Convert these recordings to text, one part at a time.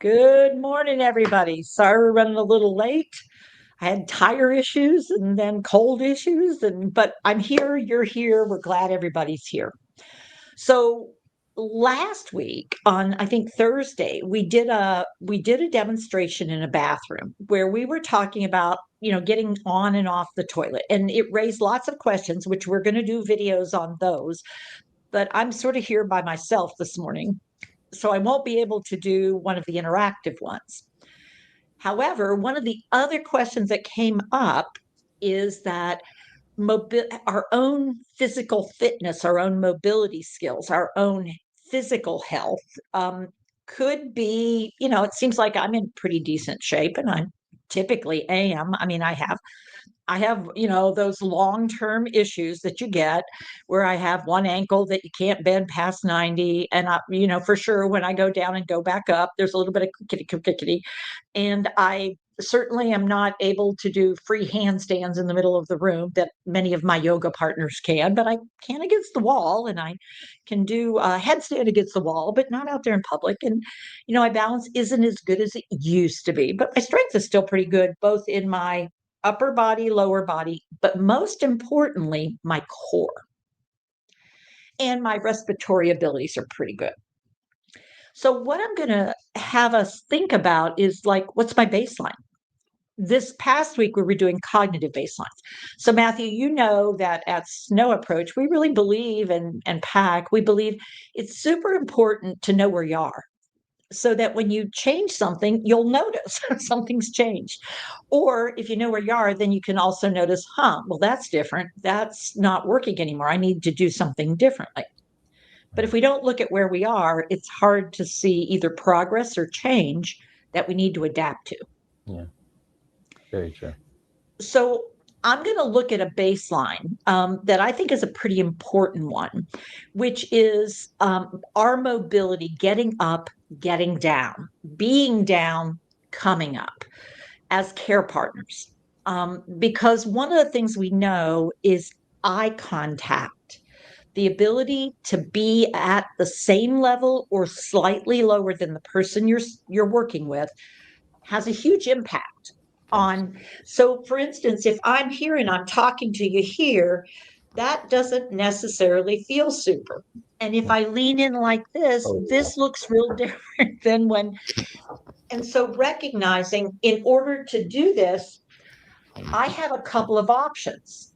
Good morning, everybody. Sorry we're running a little late. I had tire issues and then cold issues, but I'm here, you're here. We're glad everybody's here. So last week on I think Thursday, we did a demonstration in a bathroom where we were talking about, getting on and off the toilet. And it raised lots of questions, which we're going to do videos on those. But I'm sort of here by myself this morning, so I won't be able to do one of the interactive ones. However, one of the other questions that came up is that our own physical fitness, our own mobility skills, our own physical health could be, it seems like I'm in pretty decent shape, and I typically am. I mean, I have, those long-term issues that you get where I have one ankle that you can't bend past 90. And for sure, when I go down and go back up, there's a little bit of crickety. And I certainly am not able to do free handstands in the middle of the room that many of my yoga partners can, but I can against the wall, and I can do a headstand against the wall, but not out there in public. And, my balance isn't as good as it used to be, but my strength is still pretty good, both in my upper body, lower body, but most importantly, my core and my respiratory abilities are pretty good. So, what I'm going to have us think about is like, what's my baseline? This past week, we were doing cognitive baselines. So, Matthew, you know that at Snow Approach, we really believe, and PAC, we believe it's super important to know where you are, so that when you change something, you'll notice something's changed. Or if you know where you are, then you can also notice, well, that's different. That's not working anymore. I need to do something differently. But if we don't look at where we are, it's hard to see either progress or change that we need to adapt to. Yeah, very true. So I'm going to look at a baseline that I think is a pretty important one, which is our mobility, getting up, getting down, being down, coming up as care partners. Because one of the things we know is eye contact, the ability to be at the same level or slightly lower than the person you're working with has a huge impact Yes. on. So for instance, if I'm here and I'm talking to you here, that doesn't necessarily feel super. And if Yeah. I lean in like this, Oh, yeah. this looks real different than when. And so recognizing, in order to do this, I have a couple of options.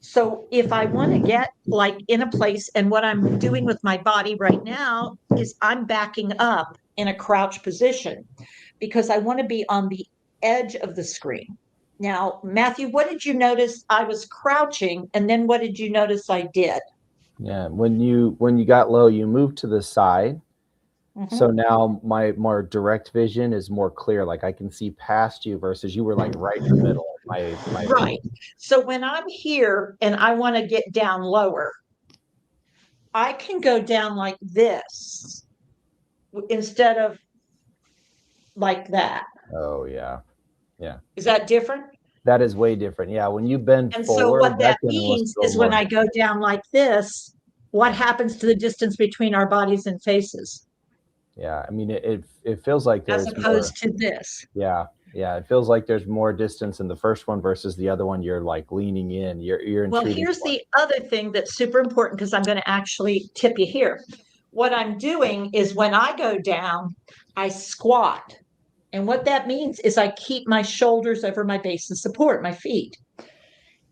So if I want to get like in a place, and what I'm doing with my body right now is I'm backing up in a crouch position because I want to be on the edge of the screen. Now, Matthew, what did you notice? I was crouching, and then what did you notice I did? Yeah. When you got low, you moved to the side. So Mhm. now my more direct vision is more clear. Like I can see past you versus you were like right in the middle. My view. Right. So when I'm here and I want to get down lower, I can go down like this instead of like that. Oh yeah. Yeah. Is that different? That is way different. Yeah. When you bend And so forward, what that that can almost means feel is when more. I go down like this, what Yeah. happens to the distance between our bodies and faces Yeah. I mean, it feels like as there's more. opposed to this? Yeah. Yeah. It feels like there's more distance in the first one versus the other one. You're like leaning in. You're Well, intruding here's more. the other thing that's super important, because I'm going to actually tip you here. What I'm doing is when I go down, I squat. And what that means is I keep my shoulders over my base of support, my feet.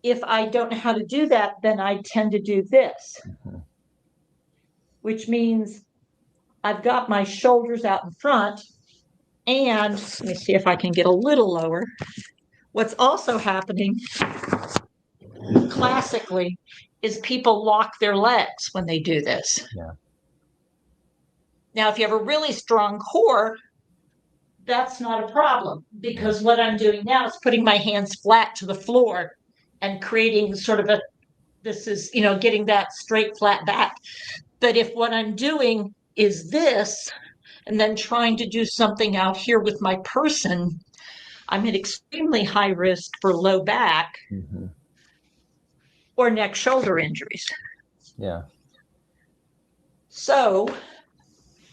If I don't know how to do that, then I tend to do this, Mhm. which means I've got my shoulders out in front. And let me see if I can get a little lower. What's also happening classically is people lock their legs when they do this. Yeah. Now, if you have a really strong core, that's not a problem, Yeah. because what I'm doing now is putting my hands flat to the floor and creating sort of this is, getting that straight, flat back. But if what I'm doing is this, and then trying to do something out here with my person, I'm at extremely high risk for low back Hmm. or neck shoulder injuries. Yeah. So,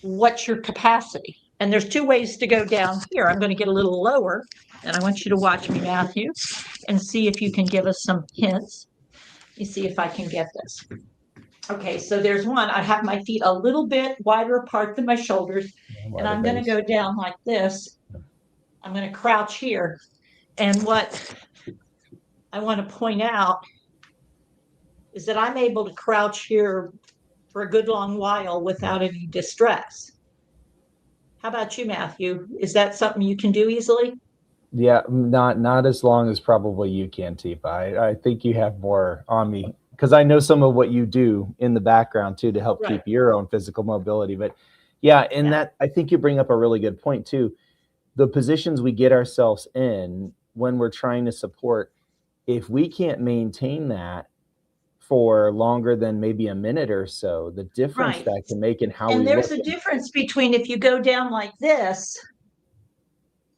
what's your capacity? And there's two ways to go down here. I'm going to get a little lower, and I want you to watch me, Matthew, and see if you can give us some hints. Let me see if I can get this. Okay, so there's one. I have my feet a little bit wider apart than my shoulders, and I'm going to go down like this. I'm going to crouch here. And what I want to point out is that I'm able to crouch here for a good long while without any distress. How about you, Matthew? Is that something you can do easily? Yeah, not as long as probably you can, Teepa. I think you have more on me because I know some of what you do in the background too to help Right. keep your own physical mobility. But yeah, and that I think you bring up a really good point too. The positions we get ourselves in when we're trying to support, if we can't maintain that for longer than maybe a minute or so, the difference Right. that can make in how And we look. there's a difference between if you go down like this.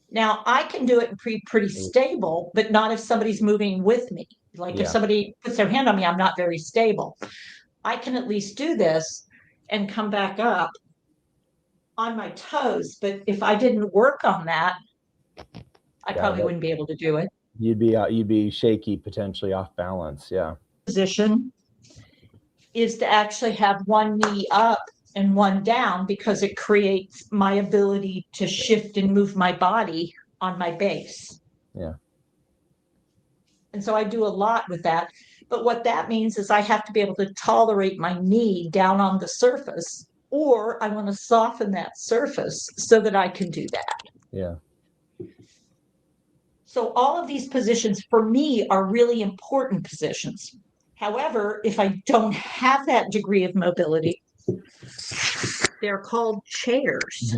Now I can do it pretty stable, but not if somebody's moving with me. Like if Yeah, somebody puts their hand on me, I'm not very stable. I can at least do this and come back up on my toes. But if I didn't work on that, I yeah, probably wouldn't be able to do it. you'd be shaky, potentially off balance. Yeah, Position is to actually have one knee up and one down because it creates my ability to shift and move my body on my base. yeah. And so I do a lot with that. But what that means is I have to be able to tolerate my knee down on the surface, or I want to soften that surface so that I can do that. Yeah. So all of these positions for me are really important positions. However, if I don't have that degree of mobility, they're called chairs.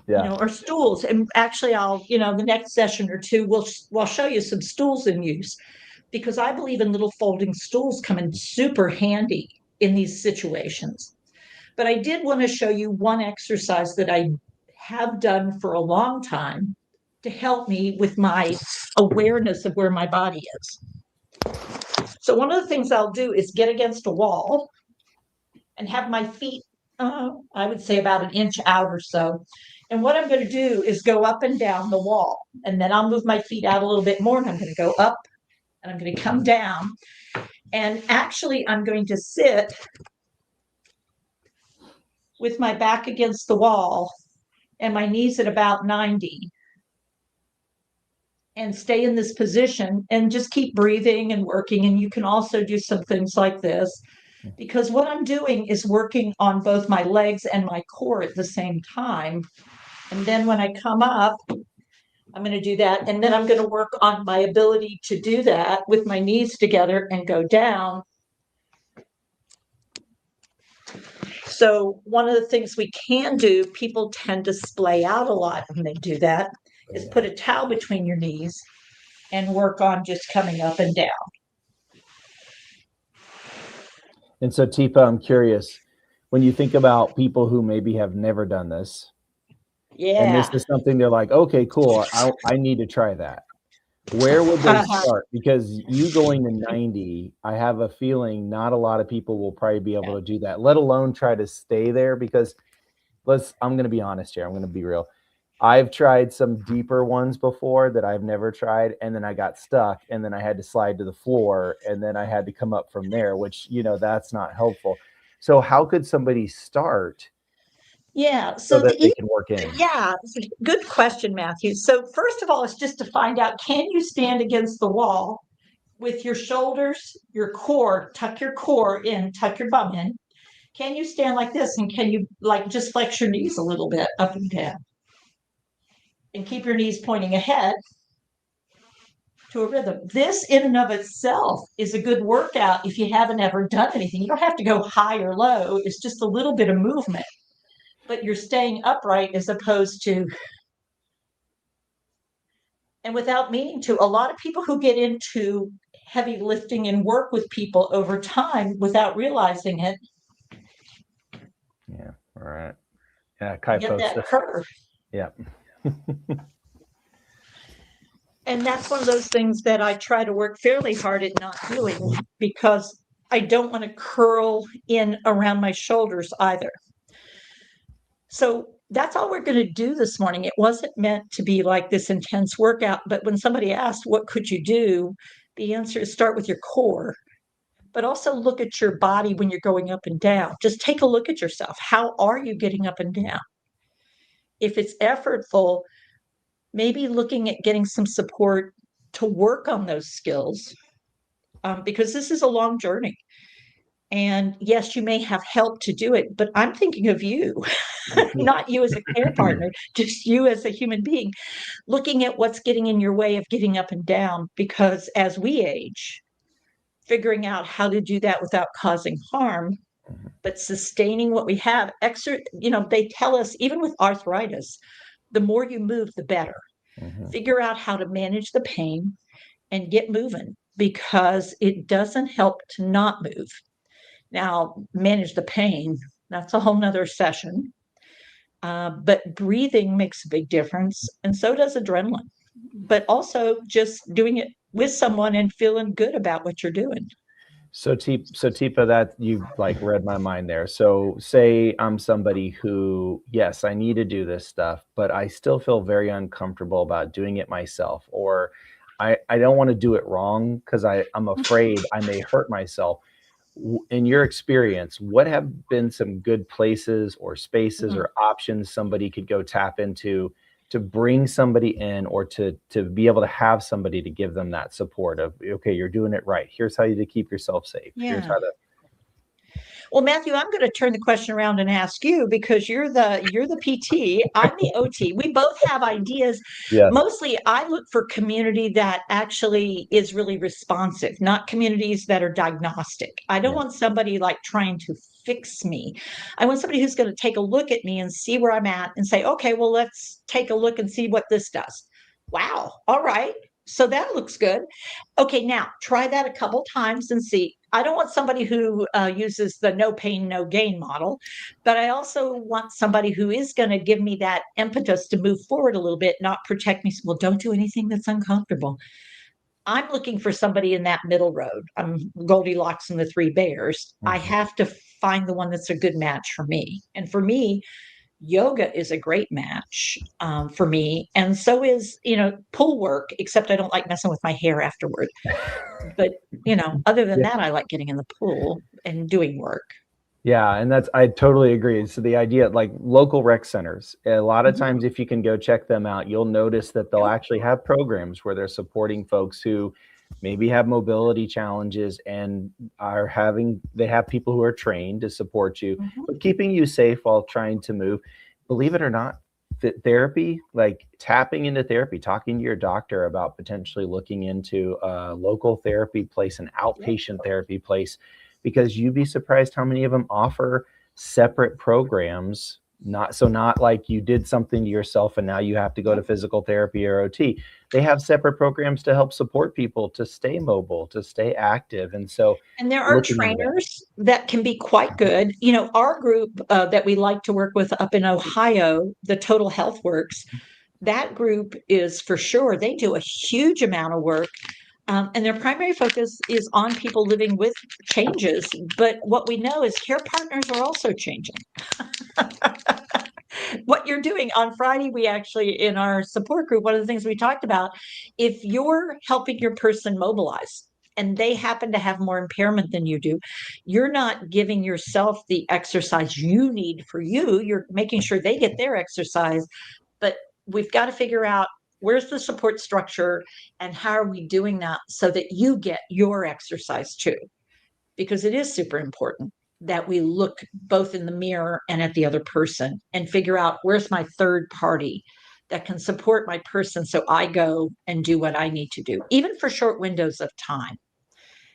Yeah. Or stools. And actually, the next session or two, we'll show you some stools in use because I believe in little folding stools come in super handy in these situations. But I did want to show you one exercise that I have done for a long time to help me with my awareness of where my body is. So one of the things I'll do is get against a wall and have my feet, I would say about an inch out or so. And what I'm going to do is go up and down the wall. And then I'll move my feet out a little bit more and I'm going to go up and I'm going to come down. And actually, I'm going to sit with my back against the wall and my knees at about 90 and stay in this position and just keep breathing and working. And you can also do some things like this because what I'm doing is working on both my legs and my core at the same time. And then when I come up, I'm going to do that. And then I'm going to work on my ability to do that with my knees together and go down. So one of the things we can do, people tend to splay out a lot when they do that, is put a towel between your knees and work on just coming up and down. And so, Teepa, I'm curious, when you think about people who maybe have never done this, and this Yeah. is something they're like, okay, cool, I need to try that. Where would they start? Because you going to 90, I have a feeling not a lot of people will probably be able to do that, let alone try to stay there. Because I'm going to be honest here. I'm going to be real. I've tried some deeper ones before that I've never tried, and then I got stuck, and then I had to slide to the floor, and then I had to come up from there, which, that's not helpful. So how could somebody start Yeah. so So that they can work in? yeah, good question, Matthew. So first of all, it's just to find out, can you stand against the wall with your shoulders, your core, tuck your core in, tuck your bum in. Can you stand like this? And can you just flex your knees a little bit up and down? And keep your knees pointing ahead to a rhythm. This in and of itself is a good workout if you haven't ever done anything. You don't have to go high or low. It's just a little bit of movement, but you're staying upright as opposed to, and without meaning to, a lot of people who get into heavy lifting and work with people over time without realizing it. Yeah. All right. Yeah. Get that curve. Yeah. And that's one of those things that I try to work fairly hard at not doing because I don't want to curl in around my shoulders either. So that's all we're going to do this morning. It wasn't meant to be like this intense workout, but when somebody asked, what could you do? The answer is start with your core, but also look at your body when you're going up and down. Just take a look at yourself. How are you getting up and down? If it's effortful, maybe looking at getting some support to work on those skills, because this is a long journey. And yes, you may have help to do it, but I'm thinking of you, not you as a care partner, just you as a human being, looking at what's getting in your way of getting up and down. Because as we age, figuring out how to do that without causing harm, but sustaining what we have. They tell us, even with arthritis, the more you move, the better. Figure out how to manage the pain and get moving, because it doesn't help to not move. Now, manage the pain, that's a whole nother session. But breathing makes a big difference, and so does adrenaline. But also just doing it with someone and feeling good about what you're doing. So Teepa, that you like read my mind there. So say I'm somebody who, yes, I need to do this stuff, but I still feel very uncomfortable about doing it myself, or I don't want to do it wrong because I'm afraid I may hurt myself. In your experience, what have been some good places or spaces Mhm. or options somebody could go tap into to bring somebody in, or to be able to have somebody to give them that support of, okay, you're doing it right. Here's how you to keep yourself safe. Here's Yeah. how to. Well, Matthew, I'm going to turn the question around and ask you, because you're the PT, I'm the OT. We both have ideas. Yes. Mostly I look for community that actually is really responsive, not communities that are diagnostic. I don't Yeah. want somebody like trying to fix me. I want somebody who's going to take a look at me and see where I'm at and say, okay, well, let's take a look and see what this does. Wow. All right. So that looks good. Okay, now try that a couple times and see. I don't want somebody who uses the no pain, no gain model, but I also want somebody who is going to give me that impetus to move forward a little bit, not protect me. Well, don't do anything that's uncomfortable. I'm looking for somebody in that middle road. I'm Goldilocks and the Three Bears. I Mhm. have to find the one that's a good match for me. And for me, yoga is a great match for me. And so is, pool work, except I don't like messing with my hair afterward. But, other than Yeah. that, I like getting in the pool and doing work. Yeah, and that's I totally agree. So the idea, like local rec centers, a lot of Mhm. times if you can go check them out, you'll notice that they'll Yep. actually have programs where they're supporting folks who maybe have mobility challenges and they have people who are trained to support you, Mhm. but keeping you safe while trying to move. Believe it or not, therapy, like tapping into therapy, talking to your doctor about potentially looking into a local therapy place, an Yep. outpatient therapy place, because you'd be surprised how many of them offer separate programs. Not like you did something to yourself and now you have to go to Yep. physical therapy or OT. They have separate programs to help support people to stay mobile, to stay active. And so And there are looking into that. trainers that can be quite good. Our group that we like to work with up in Ohio, the Total Health Works, that group is for sure, they do a huge amount of work. And their primary focus is on people living with changes. But what we know is care partners are also changing. What you're doing on Friday, we actually, in our support group, one of the things we talked about, if you're helping your person mobilize and they happen to have more impairment than you do, you're not giving yourself the exercise you need for you. You're making sure they get their exercise. But we've got to figure out where's the support structure and how are we doing that so that you get your exercise too, because it is super important that we look both in the mirror and at the other person and figure out where's my third party that can support my person so I go and do what I need to do, even for short windows of time,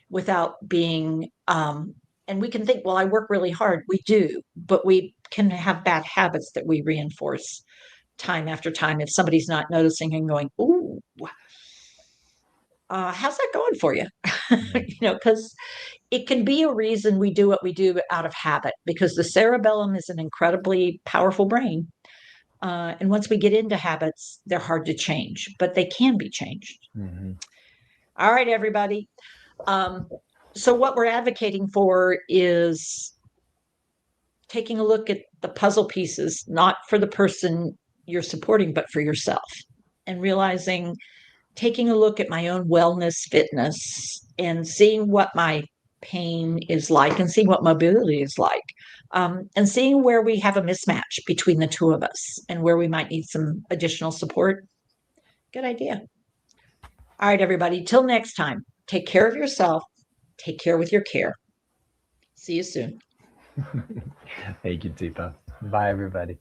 without being and we can think, well, I work really hard. We do, but we can have bad habits that we reinforce time after time if somebody's not noticing and going, ooh, how's that going for you? Because it can be a reason we do what we do out of habit, because the cerebellum is an incredibly powerful brain. And once we get into habits, they're hard to change, but they can be changed. Mhm. All right, everybody. Um, so, what we're advocating for is taking a look at the puzzle pieces, not for the person you're supporting, but for yourself, and realizing, taking a look at my own wellness, fitness, and seeing what my pain is like and seeing what mobility is like, and seeing where we have a mismatch between the two of us and where we might need some additional support. Good idea. All right, everybody, till next time, take care of yourself, take care with your care. See you soon. Thank you, Teepa. Bye, everybody.